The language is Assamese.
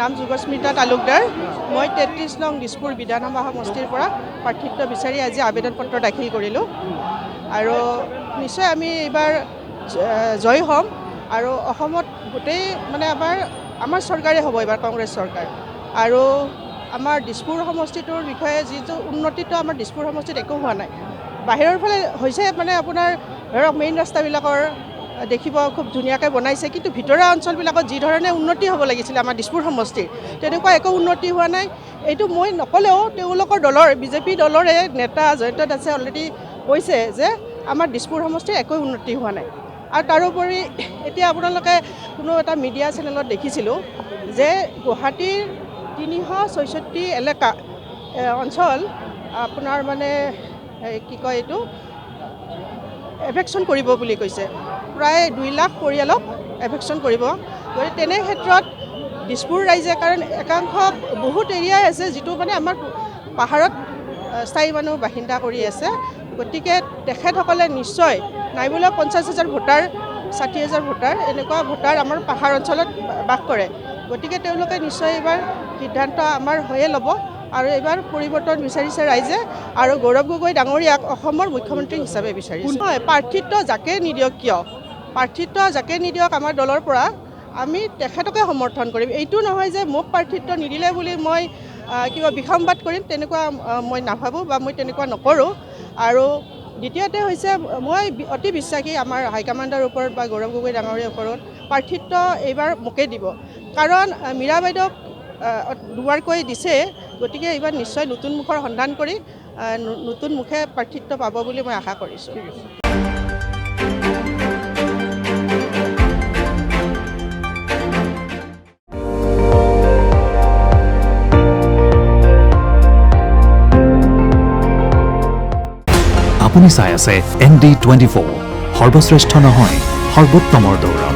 নাম যোগস্মিতা তালুকদাৰ। মই 33 নং দিছপুৰ বিধানসভা সমষ্টিৰ পৰা প্ৰাৰ্থিত্ব বিচাৰি আজি আবেদন পত্ৰ দাখিল কৰিলোঁ আৰু নিশ্চয় আমি এইবাৰ জয় হ'ম আৰু অসমত গোটেই মানে আমাৰ চৰকাৰে হ'ব এইবাৰ কংগ্ৰেছ চৰকাৰ আৰু আমাৰ দিছপুৰ সমষ্টিটোৰ বিষয়ে যিটো উন্নতিটো আমাৰ দিছপুৰ সমষ্টিত একো হোৱা নাই। বাহিৰৰ ফালে হৈছে মানে আপোনাৰ ধৰক মেইন ৰাস্তাবিলাকৰ দেখিব খুব ধুনীয়াকৈ বনাইছে, কিন্তু ভিতৰুৱা অঞ্চলবিলাকত যি ধৰণে উন্নতি হ'ব লাগিছিলে আমাৰ দিছপুৰ সমষ্টিৰ তেনেকুৱা একো উন্নতি হোৱা নাই। এইটো মই নক'লেও তেওঁলোকৰ দলৰ বিজেপি দলৰে নেতা জয়ন্ত দাসে অলৰেডি কৈছে যে আমাৰ দিছপুৰ সমষ্টিৰ একো উন্নতি হোৱা নাই। আৰু তাৰোপৰি এতিয়া আপোনালোকে কোনো এটা মিডিয়া চেনেলত দেখিছিলোঁ যে গুৱাহাটীৰ 366 এলেকা অঞ্চল আপোনাৰ মানে কি কয় এইটো এভেকশ্যন কৰিব বুলি কৈছে। প্ৰায় 2 লাখ পৰিয়ালক এভেকশ্যন কৰিব। গতিকে তেনে ক্ষেত্ৰত দিছপুৰ ৰাইজে কাৰণ একাংশ বহুত এৰিয়াই আছে যিটো মানে আমাৰ পাহাৰত স্থায়ী মানুহ বাসিন্দা কৰি আছে। গতিকে তেখেতসকলে নিশ্চয় নাইবোলে 50,000 ভোটাৰ 60,000 ভোটাৰ এনেকুৱা ভোটাৰ আমাৰ পাহাৰ অঞ্চলত বাস কৰে। গতিকে তেওঁলোকে নিশ্চয় এইবাৰ সিদ্ধান্ত আমাৰ হৈয়ে ল'ব আৰু এইবাৰ পৰিৱৰ্তন বিচাৰিছে ৰাইজে আৰু গৌৰৱ গগৈ ডাঙৰীয়াক অসমৰ মুখ্যমন্ত্ৰী হিচাপে বিচাৰিছে। হয়, প্ৰাৰ্থিত্ব যাকে নিদিয়ক কিয়, প্ৰাৰ্থিত্ব যাকে নিদিয়ক আমাৰ দলৰ পৰা আমি তেখেতকে সমৰ্থন কৰিম। এইটো নহয় যে মোক প্ৰাৰ্থিত্ব নিদিলে বুলি মই কিবা বিসম্বাদ কৰিম, তেনেকুৱা মই নাভাবোঁ বা মই তেনেকুৱা নকৰোঁ। আৰু দ্বিতীয়তে হৈছে মই অতি বিশ্বাসী আমাৰ হাইকমাণ্ডৰ ওপৰত বা গৌৰৱ গগৈ ডাঙৰীয়াৰ ওপৰত প্ৰাৰ্থিত্ব এইবাৰ মোকে দিব। কাৰণ মীৰা বাইদেউক দুবাৰকৈ দিছে, গতিকে এইবাৰ নিশ্চয় নতুন মুখৰ সন্ধান কৰি নতুন মুখে প্ৰাৰ্থিত্ব পাব বুলি মই আশা কৰিছোঁ। আপুনি চাই আছে ND24 সৰ্বশ্ৰেষ্ঠ নহয় সৰ্বোত্তমৰ দৌৰ।